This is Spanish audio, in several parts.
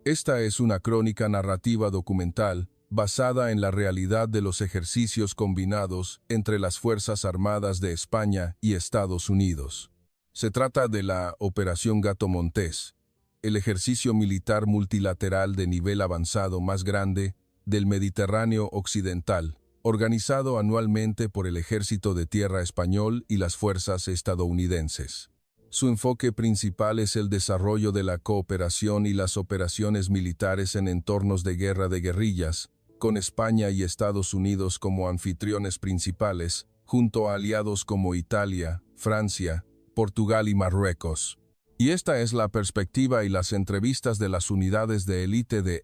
Esta es una crónica narrativa documental basada en la realidad de los ejercicios combinados entre las Fuerzas Armadas de España y Estados Unidos. Se trata de la Operación Gato Montés, el ejercicio militar multilateral de nivel avanzado más grande del Mediterráneo Occidental, organizado anualmente por el Ejército de Tierra Español y las fuerzas estadounidenses. Su enfoque principal es el desarrollo de la cooperación y las operaciones militares en entornos de guerra de guerrillas, con España y Estados Unidos como anfitriones principales, junto a aliados como Italia, Francia, Portugal y Marruecos. Y esta es la perspectiva y las entrevistas de las unidades de élite de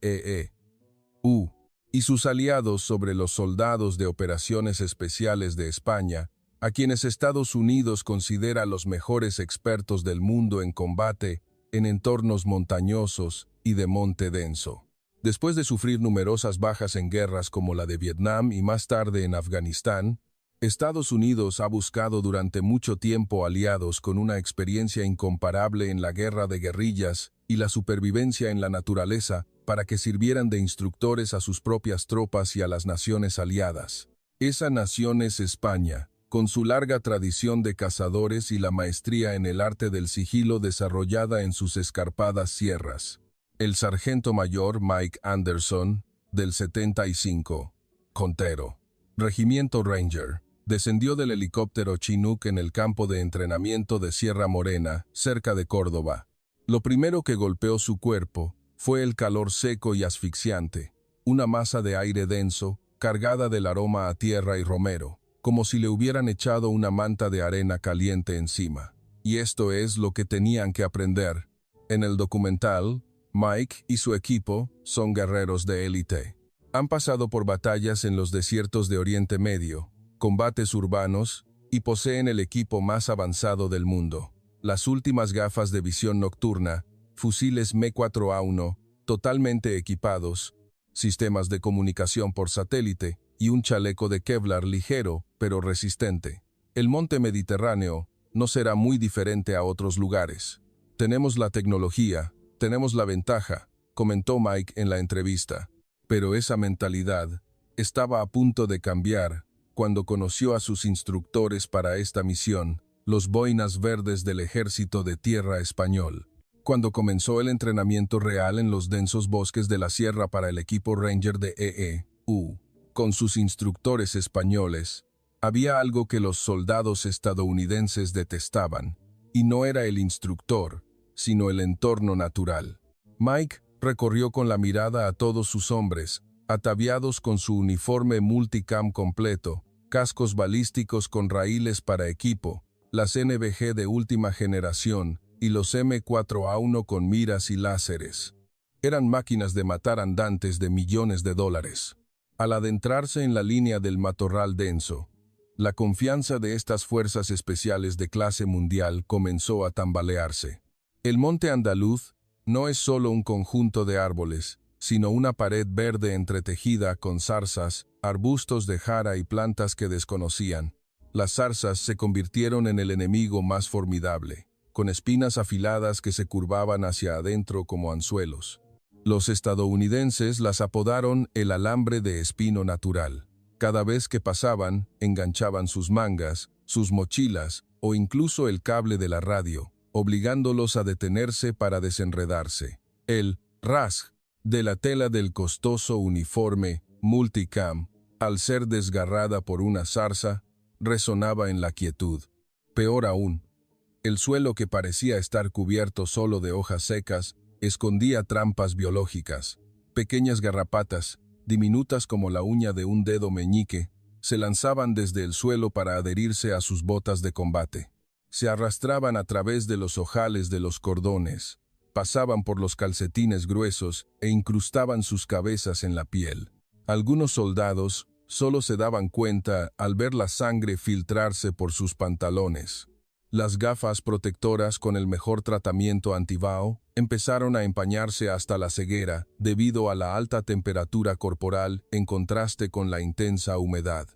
EU y sus aliados sobre los soldados de operaciones especiales de España, a quienes Estados Unidos considera los mejores expertos del mundo en combate en entornos montañosos y de monte denso. Después de sufrir numerosas bajas en guerras como la de Vietnam y más tarde en Afganistán, Estados Unidos ha buscado durante mucho tiempo aliados con una experiencia incomparable en la guerra de guerrillas y la supervivencia en la naturaleza para que sirvieran de instructores a sus propias tropas y a las naciones aliadas. Esa nación es España, con su larga tradición de cazadores y la maestría en el arte del sigilo desarrollada en sus escarpadas sierras. El sargento mayor Mike Anderson, del 75, Contero, Regimiento Ranger, descendió del helicóptero Chinook en el campo de entrenamiento de Sierra Morena, cerca de Córdoba. Lo primero que golpeó su cuerpo fue el calor seco y asfixiante, una masa de aire denso, cargada del aroma a tierra y romero, como si le hubieran echado una manta de arena caliente encima. Y esto es lo que tenían que aprender. En el documental, Mike y su equipo son guerreros de élite. Han pasado por batallas en los desiertos de Oriente Medio, combates urbanos, y poseen el equipo más avanzado del mundo. Las últimas gafas de visión nocturna, fusiles M4A1, totalmente equipados, sistemas de comunicación por satélite y un chaleco de Kevlar ligero, pero resistente. El monte Mediterráneo no será muy diferente a otros lugares. Tenemos la tecnología, tenemos la ventaja, comentó Mike en la entrevista. Pero esa mentalidad estaba a punto de cambiar cuando conoció a sus instructores para esta misión, los Boinas Verdes del Ejército de Tierra Español. Cuando comenzó el entrenamiento real en los densos bosques de la sierra para el equipo Ranger de EU, con sus instructores españoles, había algo que los soldados estadounidenses detestaban, y no era el instructor, sino el entorno natural. Mike recorrió con la mirada a todos sus hombres, ataviados con su uniforme multicam completo, cascos balísticos con raíles para equipo, las NVG de última generación y los M4A1 con miras y láseres. Eran máquinas de matar andantes de millones de dólares. Al adentrarse en la línea del matorral denso, la confianza de estas fuerzas especiales de clase mundial comenzó a tambalearse. El monte andaluz no es solo un conjunto de árboles, sino una pared verde entretejida con zarzas, arbustos de jara y plantas que desconocían. Las zarzas se convirtieron en el enemigo más formidable, con espinas afiladas que se curvaban hacia adentro como anzuelos. Los estadounidenses las apodaron el alambre de espino natural. Cada vez que pasaban, enganchaban sus mangas, sus mochilas o incluso el cable de la radio, obligándolos a detenerse para desenredarse. El rasg de la tela del costoso uniforme multicam, al ser desgarrada por una zarza, resonaba en la quietud. Peor aún, el suelo que parecía estar cubierto solo de hojas secas escondía trampas biológicas. Pequeñas garrapatas, diminutas como la uña de un dedo meñique, se lanzaban desde el suelo para adherirse a sus botas de combate. Se arrastraban a través de los ojales de los cordones, pasaban por los calcetines gruesos e incrustaban sus cabezas en la piel. Algunos soldados solo se daban cuenta al ver la sangre filtrarse por sus pantalones. Las gafas protectoras con el mejor tratamiento anti-vaho empezaron a empañarse hasta la ceguera debido a la alta temperatura corporal en contraste con la intensa humedad.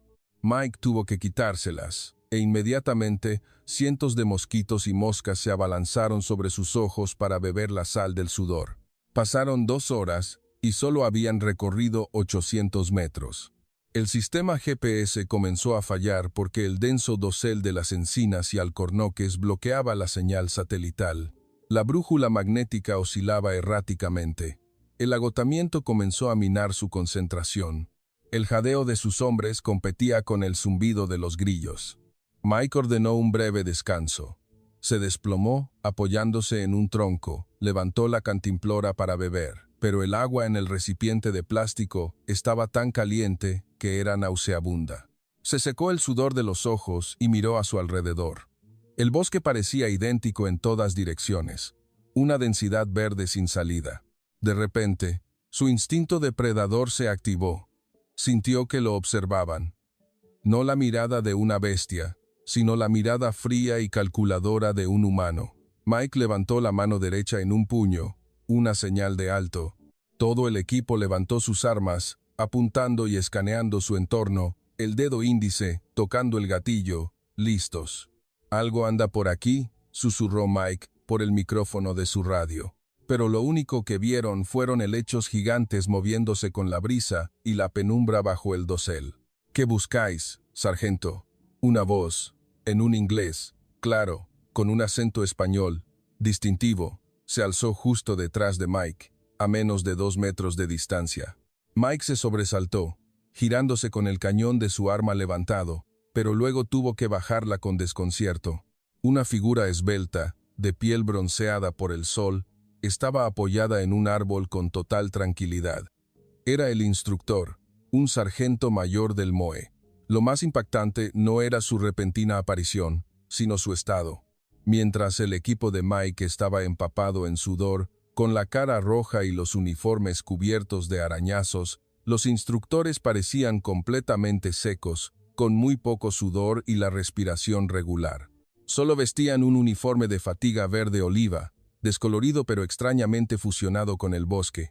Mike tuvo que quitárselas, e inmediatamente cientos de mosquitos y moscas se abalanzaron sobre sus ojos para beber la sal del sudor. Pasaron 2 horas y solo habían recorrido 800 metros. El sistema GPS comenzó a fallar porque el denso dosel de las encinas y alcornoques bloqueaba la señal satelital. La brújula magnética oscilaba erráticamente. El agotamiento comenzó a minar su concentración. El jadeo de sus hombres competía con el zumbido de los grillos. Mike ordenó un breve descanso. Se desplomó, apoyándose en un tronco, levantó la cantimplora para beber, pero el agua en el recipiente de plástico estaba tan caliente que era nauseabunda. Se secó el sudor de los ojos y miró a su alrededor. El bosque parecía idéntico en todas direcciones, una densidad verde sin salida. De repente, su instinto depredador se activó. Sintió que lo observaban. No la mirada de una bestia, sino la mirada fría y calculadora de un humano. Mike levantó la mano derecha en un puño, una señal de alto. Todo el equipo levantó sus armas, apuntando y escaneando su entorno, el dedo índice, tocando el gatillo, listos. «Algo anda por aquí», susurró Mike por el micrófono de su radio. Pero lo único que vieron fueron helechos gigantes moviéndose con la brisa y la penumbra bajo el dosel. «¿Qué buscáis, sargento?» Una voz, en un inglés, claro, con un acento español, distintivo, se alzó justo detrás de Mike, a menos de 2 metros de distancia. Mike se sobresaltó, girándose con el cañón de su arma levantado, pero luego tuvo que bajarla con desconcierto. Una figura esbelta, de piel bronceada por el sol, estaba apoyada en un árbol con total tranquilidad. Era el instructor, un sargento mayor del MOE. Lo más impactante no era su repentina aparición, sino su estado. Mientras el equipo de Mike estaba empapado en sudor, con la cara roja y los uniformes cubiertos de arañazos, los instructores parecían completamente secos, con muy poco sudor y la respiración regular. Solo vestían un uniforme de fatiga verde oliva, descolorido pero extrañamente fusionado con el bosque.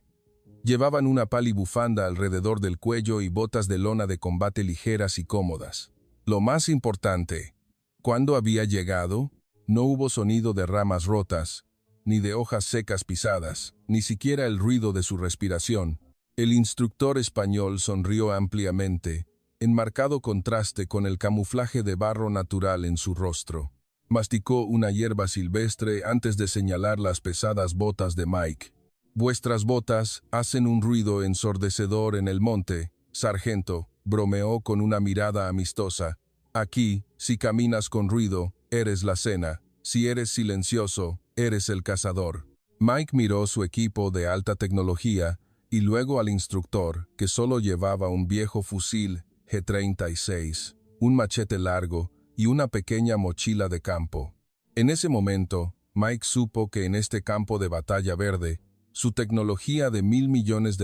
Llevaban una palibufanda alrededor del cuello y botas de lona de combate ligeras y cómodas. Lo más importante, cuando había llegado, no hubo sonido de ramas rotas, ni de hojas secas pisadas, ni siquiera el ruido de su respiración. El instructor español sonrió ampliamente, en marcado contraste con el camuflaje de barro natural en su rostro. Masticó una hierba silvestre antes de señalar las pesadas botas de Mike. «Vuestras botas hacen un ruido ensordecedor en el monte, sargento», bromeó con una mirada amistosa. «Aquí, si caminas con ruido, eres la cena. Si eres silencioso, eres el cazador». Mike miró su equipo de alta tecnología y luego al instructor, que solo llevaba un viejo fusil G-36, un machete largo y una pequeña mochila de campo. En ese momento, Mike supo que en este campo de batalla verde, su tecnología de $1.000 millones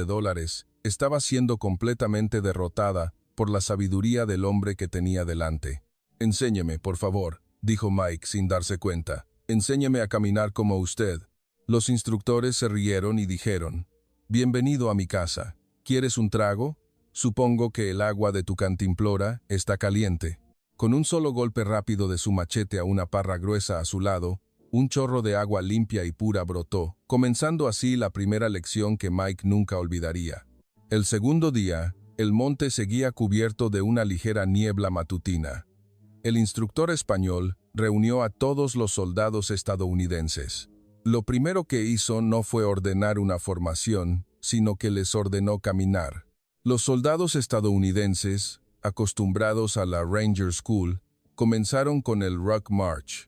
estaba siendo completamente derrotada por la sabiduría del hombre que tenía delante. «Enséñeme, por favor», dijo Mike sin darse cuenta. «Enséñeme a caminar como usted». Los instructores se rieron y dijeron: «Bienvenido a mi casa. ¿Quieres un trago? Supongo que el agua de tu cantimplora está caliente». Con un solo golpe rápido de su machete a una parra gruesa a su lado, un chorro de agua limpia y pura brotó, comenzando así la primera lección que Mike nunca olvidaría. El segundo día, el monte seguía cubierto de una ligera niebla matutina. El instructor español reunió a todos los soldados estadounidenses. Lo primero que hizo no fue ordenar una formación, sino que les ordenó caminar. Los soldados estadounidenses, acostumbrados a la Ranger School, comenzaron con el Ruck March.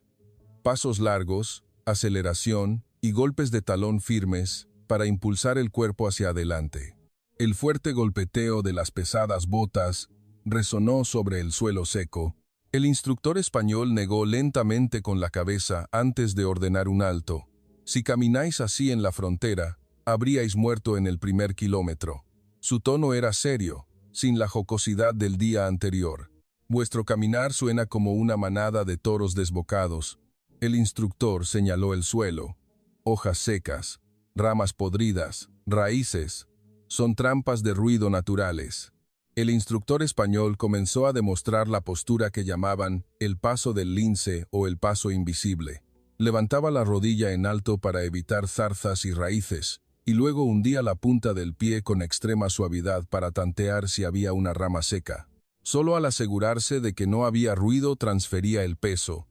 Pasos largos, aceleración y golpes de talón firmes para impulsar el cuerpo hacia adelante. El fuerte golpeteo de las pesadas botas resonó sobre el suelo seco. El instructor español negó lentamente con la cabeza antes de ordenar un alto. «Si camináis así en la frontera, habríais muerto en el primer kilómetro». Su tono era serio, sin la jocosidad del día anterior. «Vuestro caminar suena como una manada de toros desbocados». El instructor señaló el suelo. «Hojas secas, ramas podridas, raíces. Son trampas de ruido naturales». El instructor español comenzó a demostrar la postura que llamaban el paso del lince o el paso invisible. Levantaba la rodilla en alto para evitar zarzas y raíces, y luego hundía la punta del pie con extrema suavidad para tantear si había una rama seca. Solo al asegurarse de que no había ruido transfería el peso,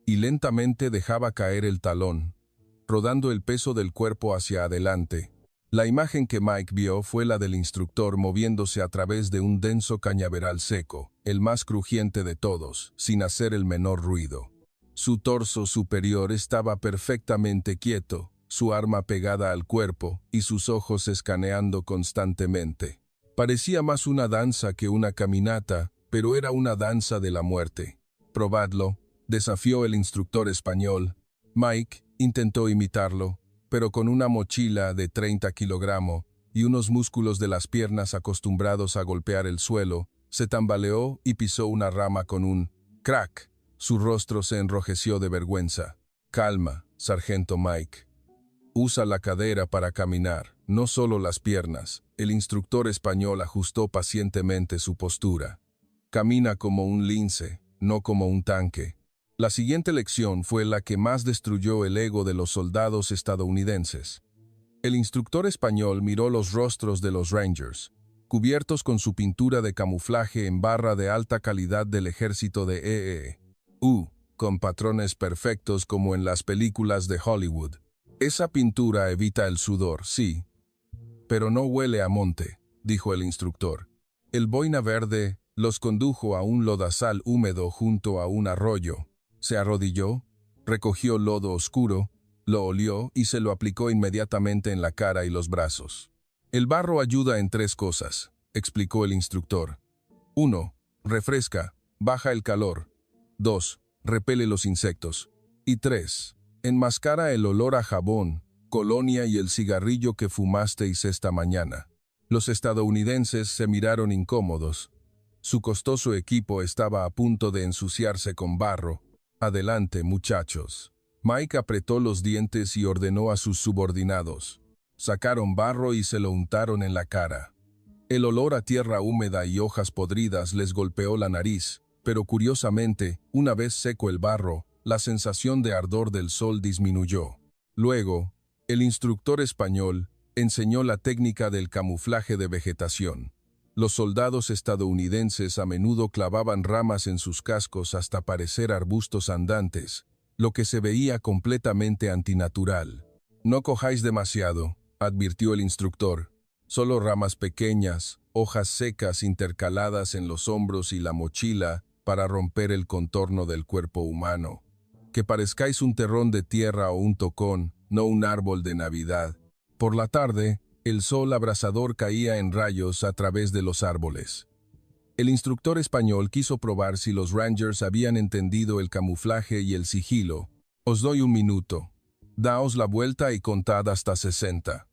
y lentamente dejaba caer el talón, rodando el peso del cuerpo hacia adelante. La imagen que Mike vio fue la del instructor moviéndose a través de un denso cañaveral seco, el más crujiente de todos, sin hacer el menor ruido. Su torso superior estaba perfectamente quieto, su arma pegada al cuerpo y sus ojos escaneando constantemente. Parecía más una danza que una caminata, pero era una danza de la muerte. «Probadlo», desafió el instructor español. Mike intentó imitarlo, pero con una mochila de 30 kilogramos y unos músculos de las piernas acostumbrados a golpear el suelo, se tambaleó y pisó una rama con un crack. Su rostro se enrojeció de vergüenza. «Calma, sargento Mike. Usa la cadera para caminar, no solo las piernas». El instructor español ajustó pacientemente su postura. «Camina como un lince, no como un tanque». La siguiente lección fue la que más destruyó el ego de los soldados estadounidenses. El instructor español miró los rostros de los Rangers, cubiertos con su pintura de camuflaje en barra de alta calidad del ejército de EE. Con patrones perfectos como en las películas de Hollywood. «Esa pintura evita el sudor, sí, pero no huele a monte», dijo el instructor. El boina verde los condujo a un lodazal húmedo junto a un arroyo. Se arrodilló, recogió lodo oscuro, lo olió y se lo aplicó inmediatamente en la cara y los brazos. «El barro ayuda en 3 cosas», explicó el instructor. 1. Refresca, baja el calor. 2. Repele los insectos. Y 3. Enmascara el olor a jabón, colonia y el cigarrillo que fumasteis esta mañana. Los estadounidenses se miraron incómodos. Su costoso equipo estaba a punto de ensuciarse con barro. «Adelante, muchachos». Mike apretó los dientes y ordenó a sus subordinados. Sacaron barro y se lo untaron en la cara. El olor a tierra húmeda y hojas podridas les golpeó la nariz, pero curiosamente, una vez seco el barro, la sensación de ardor del sol disminuyó. Luego, el instructor español enseñó la técnica del camuflaje de vegetación. Los soldados estadounidenses a menudo clavaban ramas en sus cascos hasta parecer arbustos andantes, lo que se veía completamente antinatural. «No cojáis demasiado», advirtió el instructor. «Solo ramas pequeñas, hojas secas intercaladas en los hombros y la mochila para romper el contorno del cuerpo humano. Que parezcáis un terrón de tierra o un tocón, no un árbol de Navidad». Por la tarde, el sol abrasador caía en rayos a través de los árboles. El instructor español quiso probar si los Rangers habían entendido el camuflaje y el sigilo. «Os doy 1 minuto. Daos la vuelta y contad hasta 60.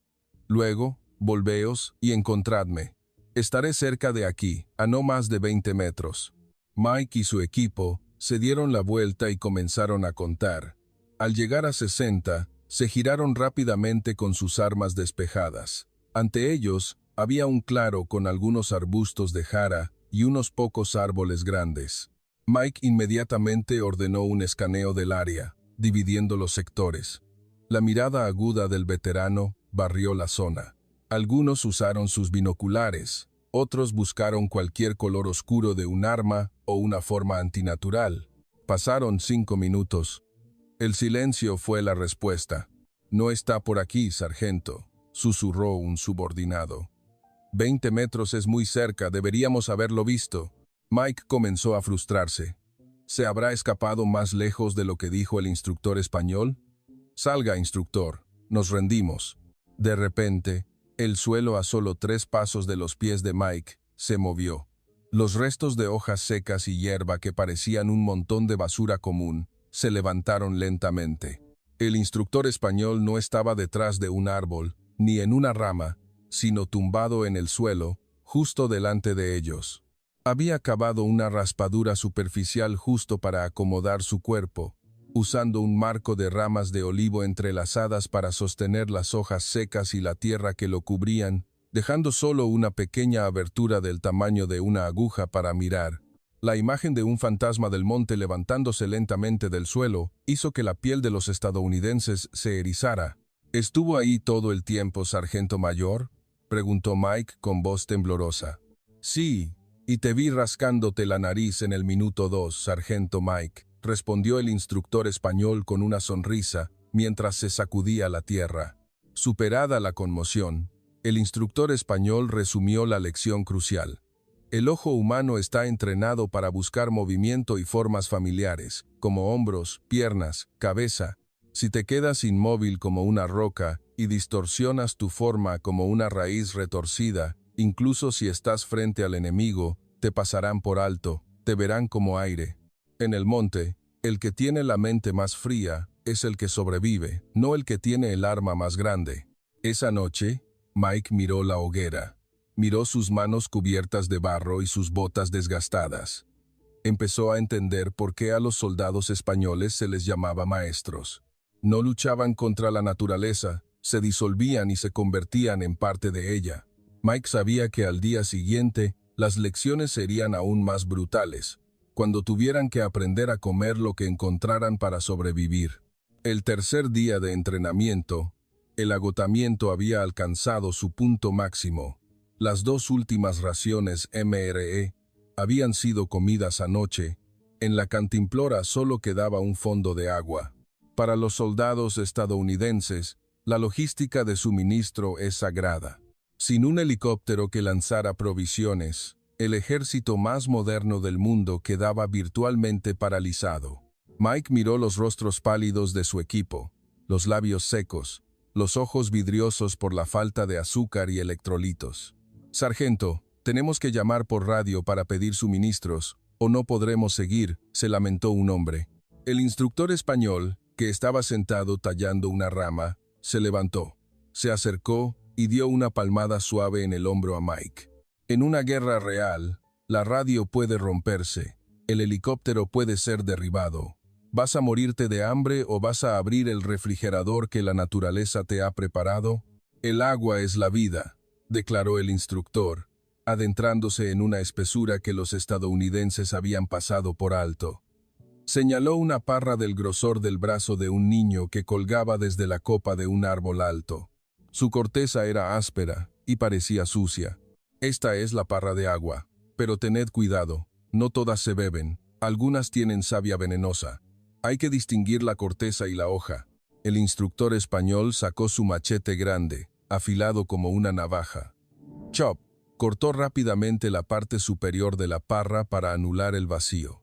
Luego, volveos y encontradme. Estaré cerca de aquí, a no más de 20 metros». Mike y su equipo se dieron la vuelta y comenzaron a contar. Al llegar a 60, se giraron rápidamente con sus armas despejadas. Ante ellos, había un claro con algunos arbustos de jara y unos pocos árboles grandes. Mike inmediatamente ordenó un escaneo del área, dividiendo los sectores. La mirada aguda del veterano barrió la zona. Algunos usaron sus binoculares, otros buscaron cualquier color oscuro de un arma o una forma antinatural. Pasaron 5 minutos. El silencio fue la respuesta. «No está por aquí, sargento», susurró un subordinado. 20 metros es muy cerca, deberíamos haberlo visto». Mike comenzó a frustrarse. ¿Se habrá escapado más lejos de lo que dijo el instructor español? «Salga, instructor, nos rendimos». De repente, el suelo a solo 3 pasos de los pies de Mike se movió. Los restos de hojas secas y hierba que parecían un montón de basura común se levantaron lentamente. El instructor español no estaba detrás de un árbol, ni en una rama, sino tumbado en el suelo, justo delante de ellos. Había cavado una raspadura superficial justo para acomodar su cuerpo, usando un marco de ramas de olivo entrelazadas para sostener las hojas secas y la tierra que lo cubrían, dejando solo una pequeña abertura del tamaño de una aguja para mirar. La imagen de un fantasma del monte levantándose lentamente del suelo hizo que la piel de los estadounidenses se erizara. ¿Estuvo ahí todo el tiempo, sargento mayor?, preguntó Mike con voz temblorosa. Sí, y te vi rascándote la nariz en el minuto 2, sargento Mike, respondió el instructor español con una sonrisa mientras se sacudía la tierra. Superada la conmoción, el instructor español resumió la lección crucial. El ojo humano está entrenado para buscar movimiento y formas familiares, como hombros, piernas, cabeza. Si te quedas inmóvil como una roca y distorsionas tu forma como una raíz retorcida, incluso si estás frente al enemigo, te pasarán por alto, te verán como aire. En el monte, el que tiene la mente más fría es el que sobrevive, no el que tiene el arma más grande. Esa noche, Mike miró la hoguera. Miró sus manos cubiertas de barro y sus botas desgastadas. Empezó a entender por qué a los soldados españoles se les llamaba maestros. No luchaban contra la naturaleza, se disolvían y se convertían en parte de ella. Mike sabía que al día siguiente, las lecciones serían aún más brutales, cuando tuvieran que aprender a comer lo que encontraran para sobrevivir. El tercer día de entrenamiento, el agotamiento había alcanzado su punto máximo. Las 2 últimas raciones MRE habían sido comidas anoche. En la cantimplora solo quedaba un fondo de agua. Para los soldados estadounidenses, la logística de suministro es sagrada. Sin un helicóptero que lanzara provisiones, el ejército más moderno del mundo quedaba virtualmente paralizado. Mike miró los rostros pálidos de su equipo, los labios secos, los ojos vidriosos por la falta de azúcar y electrolitos. «Sargento, tenemos que llamar por radio para pedir suministros, o no podremos seguir», se lamentó un hombre. El instructor español, que estaba sentado tallando una rama, se levantó, se acercó y dio una palmada suave en el hombro a Mike. En una guerra real, la radio puede romperse, el helicóptero puede ser derribado. ¿Vas a morirte de hambre o vas a abrir el refrigerador que la naturaleza te ha preparado? El agua es la vida, declaró el instructor, adentrándose en una espesura que los estadounidenses habían pasado por alto. Señaló una parra del grosor del brazo de un niño que colgaba desde la copa de un árbol alto. Su corteza era áspera y parecía sucia. Esta es la parra de agua, pero tened cuidado, no todas se beben, algunas tienen savia venenosa. Hay que distinguir la corteza y la hoja. El instructor español sacó su machete grande, afilado como una navaja. Chop, cortó rápidamente la parte superior de la parra para anular el vacío.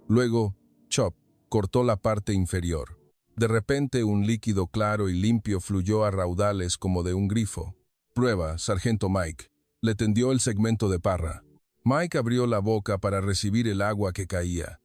Luego, Chop cortó la parte inferior. De repente un líquido claro y limpio fluyó a raudales como de un grifo. «Prueba, sargento Mike», le tendió el segmento de parra. Mike abrió la boca para recibir el agua que caía.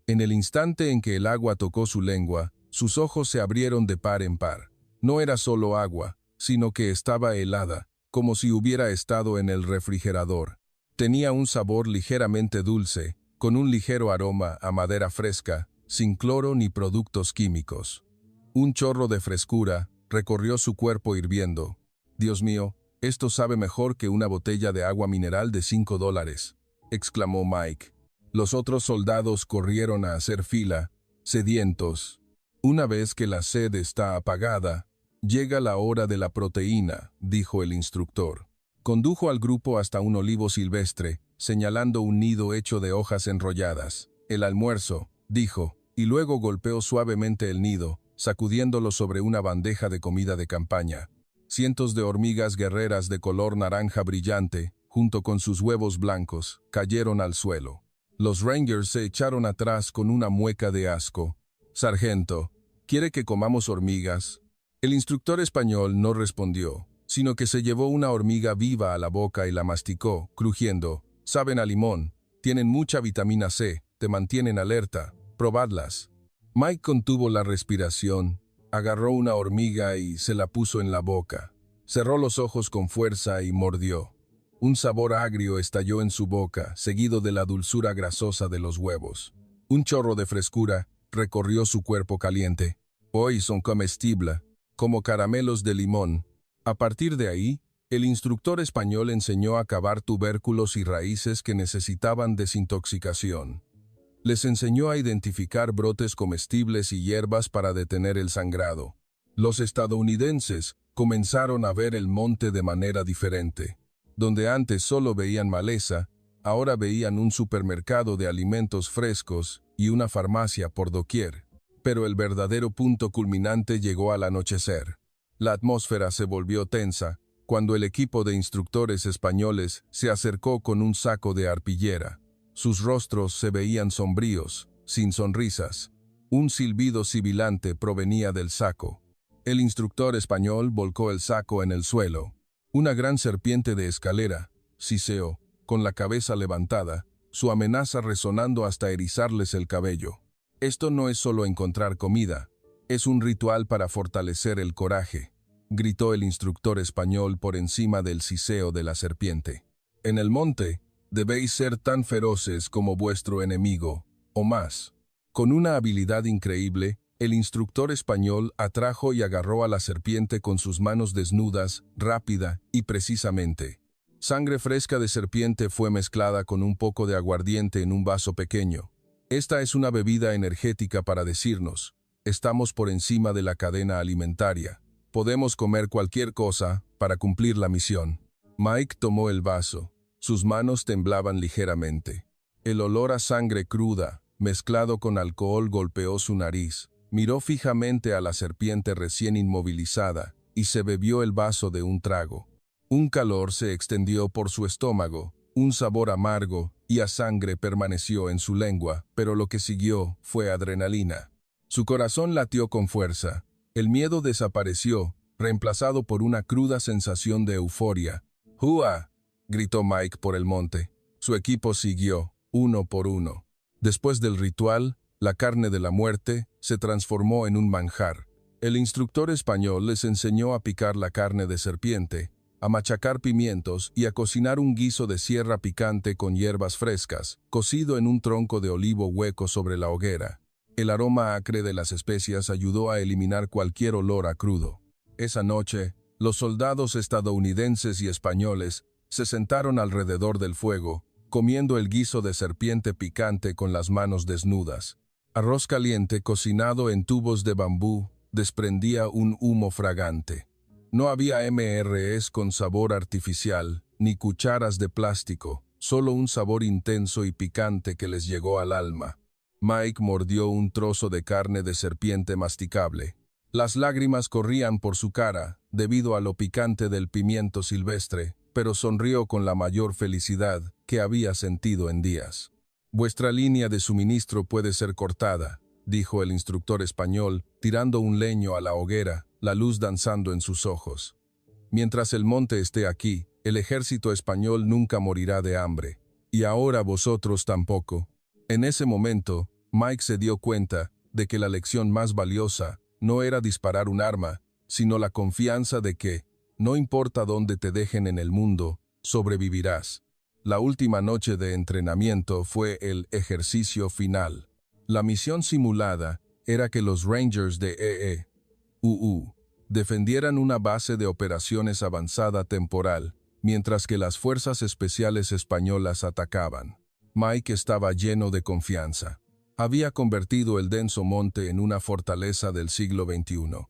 En el instante en que el agua tocó su lengua, sus ojos se abrieron de par en par. No era solo agua, sino que estaba helada, como si hubiera estado en el refrigerador. Tenía un sabor ligeramente dulce, con un ligero aroma a madera fresca, sin cloro ni productos químicos. Un chorro de frescura recorrió su cuerpo hirviendo. «Dios mío, esto sabe mejor que una botella de agua mineral de $5», exclamó Mike. Los otros soldados corrieron a hacer fila, sedientos. «Una vez que la sed está apagada, llega la hora de la proteína», dijo el instructor. Condujo al grupo hasta un olivo silvestre, señalando un nido hecho de hojas enrolladas. «El almuerzo», dijo, y luego golpeó suavemente el nido, sacudiéndolo sobre una bandeja de comida de campaña. Cientos de hormigas guerreras de color naranja brillante, junto con sus huevos blancos, cayeron al suelo. Los Rangers se echaron atrás con una mueca de asco. «Sargento, ¿quiere que comamos hormigas?». El instructor español no respondió, sino que se llevó una hormiga viva a la boca y la masticó, crujiendo. «Saben a limón, tienen mucha vitamina C, te mantienen alerta, probadlas». Mike contuvo la respiración, agarró una hormiga y se la puso en la boca. Cerró los ojos con fuerza y mordió. Un sabor agrio estalló en su boca, seguido de la dulzura grasosa de los huevos. Un chorro de frescura recorrió su cuerpo caliente. «Hoy son comestibles, como caramelos de limón». A partir de ahí, el instructor español enseñó a cavar tubérculos y raíces que necesitaban desintoxicación. Les enseñó a identificar brotes comestibles y hierbas para detener el sangrado. Los estadounidenses comenzaron a ver el monte de manera diferente. Donde antes solo veían maleza, ahora veían un supermercado de alimentos frescos y una farmacia por doquier. Pero el verdadero punto culminante llegó al anochecer. La atmósfera se volvió tensa cuando el equipo de instructores españoles se acercó con un saco de arpillera. Sus rostros se veían sombríos, sin sonrisas. Un silbido sibilante provenía del saco. El instructor español volcó el saco en el suelo. Una gran serpiente de escalera, siseó, con la cabeza levantada, su amenaza resonando hasta erizarles el cabello. Esto no es solo encontrar comida, es un ritual para fortalecer el coraje, gritó el instructor español por encima del siseo de la serpiente. En el monte, debéis ser tan feroces como vuestro enemigo, o más. Con una habilidad increíble, el instructor español atrajo y agarró a la serpiente con sus manos desnudas, rápida y precisamente. Sangre fresca de serpiente fue mezclada con un poco de aguardiente en un vaso pequeño. Esta es una bebida energética para decirnos, estamos por encima de la cadena alimentaria. Podemos comer cualquier cosa para cumplir la misión. Mike tomó el vaso. Sus manos temblaban ligeramente. El olor a sangre cruda, mezclado con alcohol, golpeó su nariz. Miró fijamente a la serpiente recién inmovilizada y se bebió el vaso de un trago. Un calor se extendió por su estómago, un sabor amargo y a sangre permaneció en su lengua, pero lo que siguió fue adrenalina. Su corazón latió con fuerza. El miedo desapareció, reemplazado por una cruda sensación de euforia. ¡Hua!, gritó Mike por el monte. Su equipo siguió, uno por uno. Después del ritual, la carne de la muerte se transformó en un manjar. El instructor español les enseñó a picar la carne de serpiente, a machacar pimientos y a cocinar un guiso de sierra picante con hierbas frescas, cocido en un tronco de olivo hueco sobre la hoguera. El aroma acre de las especias ayudó a eliminar cualquier olor a crudo. Esa noche, los soldados estadounidenses y españoles se sentaron alrededor del fuego, comiendo el guiso de serpiente picante con las manos desnudas. Arroz caliente cocinado en tubos de bambú desprendía un humo fragante. No había MREs con sabor artificial, ni cucharas de plástico, solo un sabor intenso y picante que les llegó al alma. Mike mordió un trozo de carne de serpiente masticable. Las lágrimas corrían por su cara, debido a lo picante del pimiento silvestre, pero sonrió con la mayor felicidad que había sentido en días. «Vuestra línea de suministro puede ser cortada», dijo el instructor español, tirando un leño a la hoguera, la luz danzando en sus ojos. «Mientras el monte esté aquí, el ejército español nunca morirá de hambre. Y ahora vosotros tampoco». En ese momento, Mike se dio cuenta de que la lección más valiosa no era disparar un arma, sino la confianza de que, no importa dónde te dejen en el mundo, sobrevivirás. La última noche de entrenamiento fue el ejercicio final. La misión simulada era que los Rangers de EEUU defendieran una base de operaciones avanzada temporal, mientras que las fuerzas especiales españolas atacaban. Mike estaba lleno de confianza. Había convertido el denso monte en una fortaleza del siglo XXI.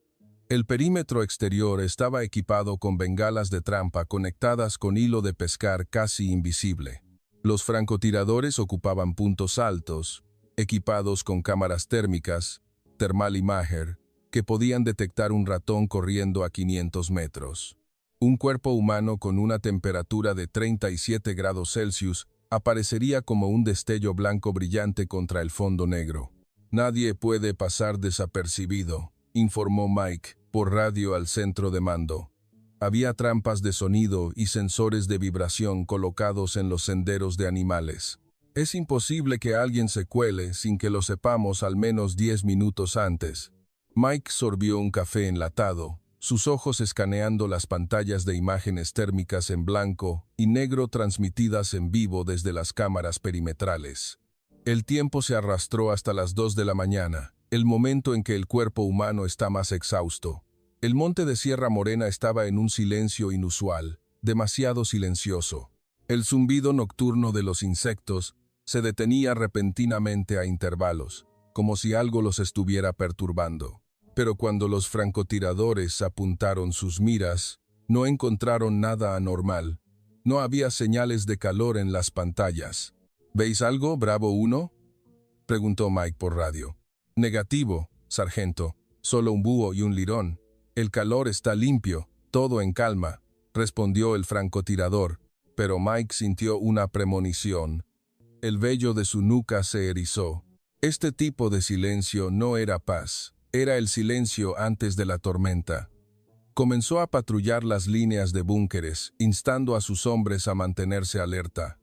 El perímetro exterior estaba equipado con bengalas de trampa conectadas con hilo de pescar casi invisible. Los francotiradores ocupaban puntos altos, equipados con cámaras térmicas, Thermal Imager, que podían detectar un ratón corriendo a 500 metros. Un cuerpo humano con una temperatura de 37 grados Celsius aparecería como un destello blanco brillante contra el fondo negro. «Nadie puede pasar desapercibido», informó Mike por radio al centro de mando. Había trampas de sonido y sensores de vibración colocados en los senderos de animales. «Es imposible que alguien se cuele sin que lo sepamos al menos 10 minutos antes». Mike sorbió un café enlatado, sus ojos escaneando las pantallas de imágenes térmicas en blanco y negro transmitidas en vivo desde las cámaras perimetrales. El tiempo se arrastró hasta las 2 de la mañana, el momento en que el cuerpo humano está más exhausto. El monte de Sierra Morena estaba en un silencio inusual, demasiado silencioso. El zumbido nocturno de los insectos se detenía repentinamente a intervalos, como si algo los estuviera perturbando. Pero cuando los francotiradores apuntaron sus miras, no encontraron nada anormal. No había señales de calor en las pantallas. ¿Veis algo, Bravo 1? Preguntó Mike por radio. Negativo, sargento. Solo un búho y un lirón. El calor está limpio, todo en calma, respondió el francotirador, pero Mike sintió una premonición. El vello de su nuca se erizó. Este tipo de silencio no era paz, era el silencio antes de la tormenta. Comenzó a patrullar las líneas de búnkeres, instando a sus hombres a mantenerse alerta.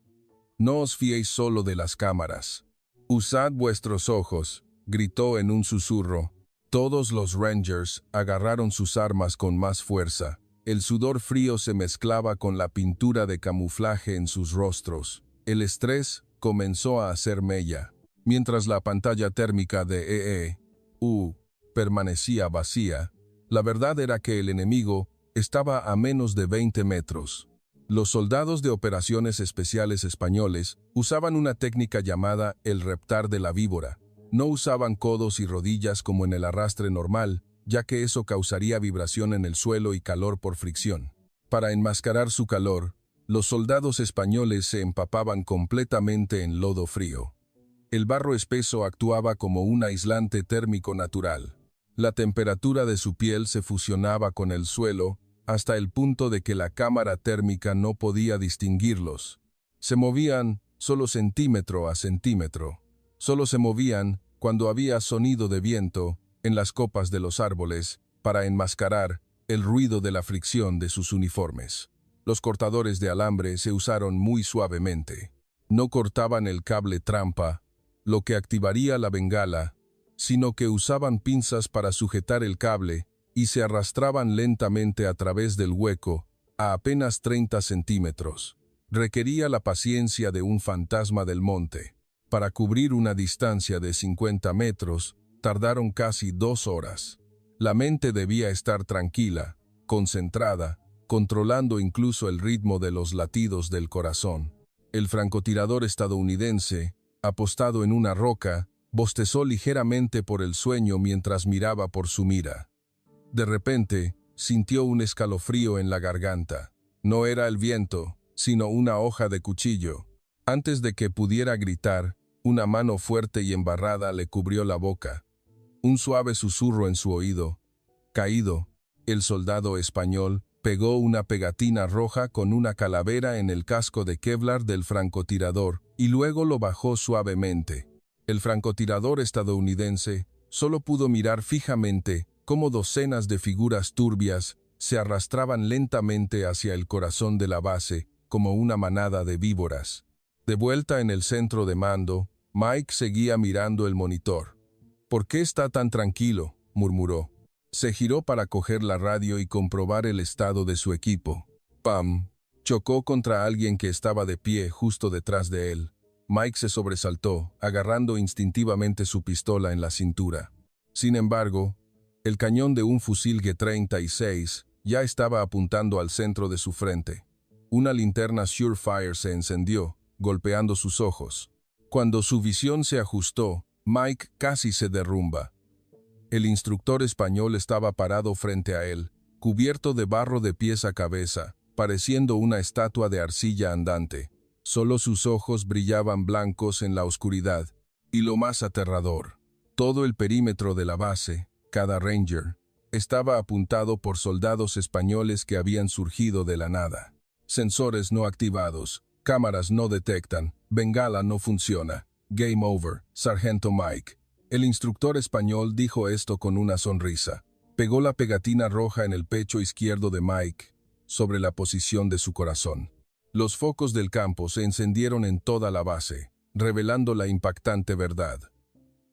No os fiéis solo de las cámaras. Usad vuestros ojos, gritó en un susurro. Todos los Rangers agarraron sus armas con más fuerza. El sudor frío se mezclaba con la pintura de camuflaje en sus rostros. El estrés comenzó a hacer mella. Mientras la pantalla térmica de EE-U permanecía vacía, la verdad era que el enemigo estaba a menos de 20 metros. Los soldados de operaciones especiales españoles usaban una técnica llamada el reptar de la víbora. No usaban codos y rodillas como en el arrastre normal, ya que eso causaría vibración en el suelo y calor por fricción. Para enmascarar su calor, los soldados españoles se empapaban completamente en lodo frío. El barro espeso actuaba como un aislante térmico natural. La temperatura de su piel se fusionaba con el suelo hasta el punto de que la cámara térmica no podía distinguirlos. Se movían solo centímetro a centímetro. Solo se movían cuando había sonido de viento en las copas de los árboles para enmascarar el ruido de la fricción de sus uniformes. Los cortadores de alambre se usaron muy suavemente. No cortaban el cable trampa, lo que activaría la bengala, sino que usaban pinzas para sujetar el cable y se arrastraban lentamente a través del hueco a apenas 30 centímetros. Requería la paciencia de un fantasma del monte. Para cubrir una distancia de 50 metros, tardaron casi 2 horas. La mente debía estar tranquila, concentrada, controlando incluso el ritmo de los latidos del corazón. El francotirador estadounidense, apostado en una roca, bostezó ligeramente por el sueño mientras miraba por su mira. De repente, sintió un escalofrío en la garganta. No era el viento, sino una hoja de cuchillo. Antes de que pudiera gritar, una mano fuerte y embarrada le cubrió la boca. Un suave susurro en su oído. Caído, el soldado español pegó una pegatina roja con una calavera en el casco de Kevlar del francotirador y luego lo bajó suavemente. El francotirador estadounidense solo pudo mirar fijamente cómo docenas de figuras turbias se arrastraban lentamente hacia el corazón de la base como una manada de víboras. De vuelta en el centro de mando, Mike seguía mirando el monitor. «¿Por qué está tan tranquilo?», murmuró. Se giró para coger la radio y comprobar el estado de su equipo. ¡Pam! Chocó contra alguien que estaba de pie justo detrás de él. Mike se sobresaltó, agarrando instintivamente su pistola en la cintura. Sin embargo, el cañón de un fusil G-36 ya estaba apuntando al centro de su frente. Una linterna Surefire se encendió, golpeando sus ojos. Cuando su visión se ajustó, Mike casi se derrumba. El instructor español estaba parado frente a él, cubierto de barro de pies a cabeza, pareciendo una estatua de arcilla andante. Solo sus ojos brillaban blancos en la oscuridad. Y lo más aterrador, todo el perímetro de la base, cada Ranger, estaba apuntado por soldados españoles que habían surgido de la nada. Sensores no activados, cámaras no detectan, bengala no funciona. Game over, Sargento Mike. El instructor español dijo esto con una sonrisa. Pegó la pegatina roja en el pecho izquierdo de Mike, sobre la posición de su corazón. Los focos del campo se encendieron en toda la base, revelando la impactante verdad.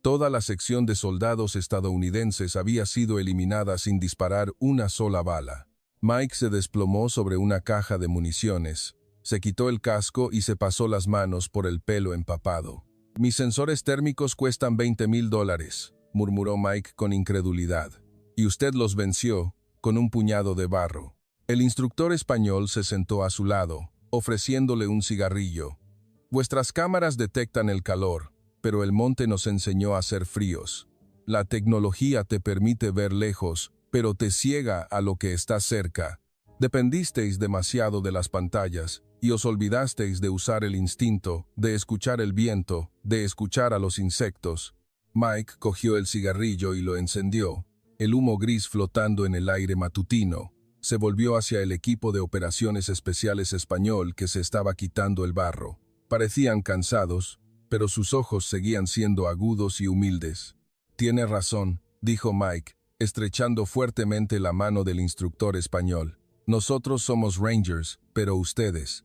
Toda la sección de soldados estadounidenses había sido eliminada sin disparar una sola bala. Mike se desplomó sobre una caja de municiones, se quitó el casco y se pasó las manos por el pelo empapado. «Mis sensores térmicos cuestan $20,000», murmuró Mike con incredulidad. «Y usted los venció con un puñado de barro». El instructor español se sentó a su lado, ofreciéndole un cigarrillo. «Vuestras cámaras detectan el calor, pero el monte nos enseñó a ser fríos. La tecnología te permite ver lejos, pero te ciega a lo que está cerca. Dependisteis demasiado de las pantallas y os olvidasteis de usar el instinto, de escuchar el viento, de escuchar a los insectos. Mike cogió el cigarrillo y lo encendió. El humo gris flotando en el aire matutino. Se volvió hacia el equipo de operaciones especiales español que se estaba quitando el barro. Parecían cansados, pero sus ojos seguían siendo agudos y humildes. «Tiene razón», dijo Mike, estrechando fuertemente la mano del instructor español. «Nosotros somos Rangers, pero ustedes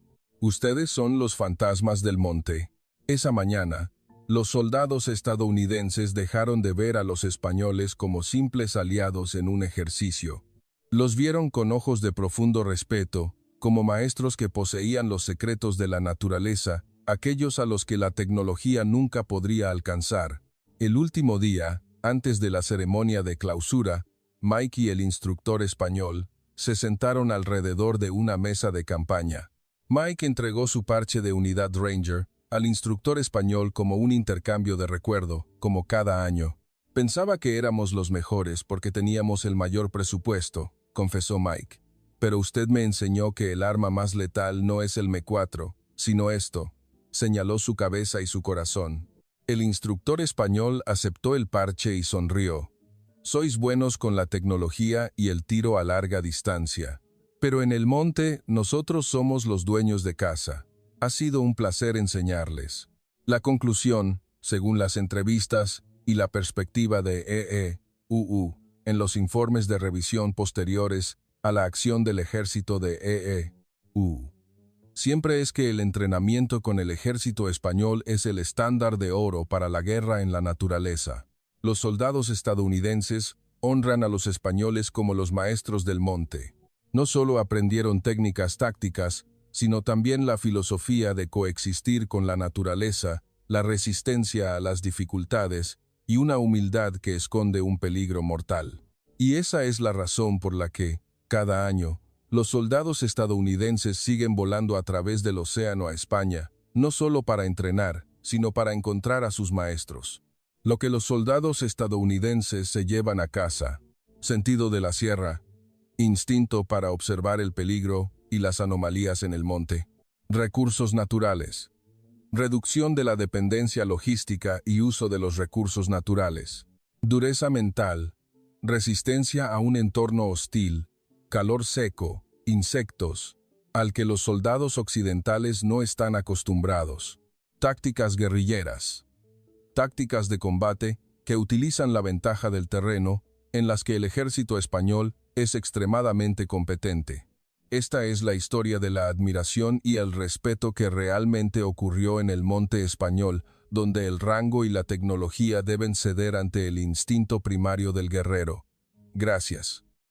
son los fantasmas del monte». Esa mañana, los soldados estadounidenses dejaron de ver a los españoles como simples aliados en un ejercicio. Los vieron con ojos de profundo respeto, como maestros que poseían los secretos de la naturaleza, aquellos a los que la tecnología nunca podría alcanzar. El último día, antes de la ceremonia de clausura, Mike y el instructor español se sentaron alrededor de una mesa de campaña. Mike entregó su parche de unidad Ranger al instructor español como un intercambio de recuerdo, como cada año. «Pensaba que éramos los mejores porque teníamos el mayor presupuesto», confesó Mike. «Pero usted me enseñó que el arma más letal no es el M4, sino esto». Señaló su cabeza y su corazón. El instructor español aceptó el parche y sonrió. «Sois buenos con la tecnología y el tiro a larga distancia. Pero en el monte, nosotros somos los dueños de casa. Ha sido un placer enseñarles». La conclusión, según las entrevistas y la perspectiva de EEUU, en los informes de revisión posteriores a la acción del ejército de EEUU, siempre es que el entrenamiento con el ejército español es el estándar de oro para la guerra en la naturaleza. Los soldados estadounidenses honran a los españoles como los maestros del monte. No solo aprendieron técnicas tácticas, sino también la filosofía de coexistir con la naturaleza, la resistencia a las dificultades y una humildad que esconde un peligro mortal. Y esa es la razón por la que, cada año, los soldados estadounidenses siguen volando a través del océano a España, no solo para entrenar, sino para encontrar a sus maestros. Lo que los soldados estadounidenses se llevan a casa: sentido de la sierra, instinto para observar el peligro y las anomalías en el monte, recursos naturales, reducción de la dependencia logística y uso de los recursos naturales, dureza mental, resistencia a un entorno hostil, calor seco, insectos, al que los soldados occidentales no están acostumbrados, tácticas guerrilleras, tácticas de combate que utilizan la ventaja del terreno, en las que el ejército español es extremadamente competente. Esta es la historia de la admiración y el respeto que realmente ocurrió en el monte español, donde el rango y la tecnología deben ceder ante el instinto primario del guerrero. Gracias.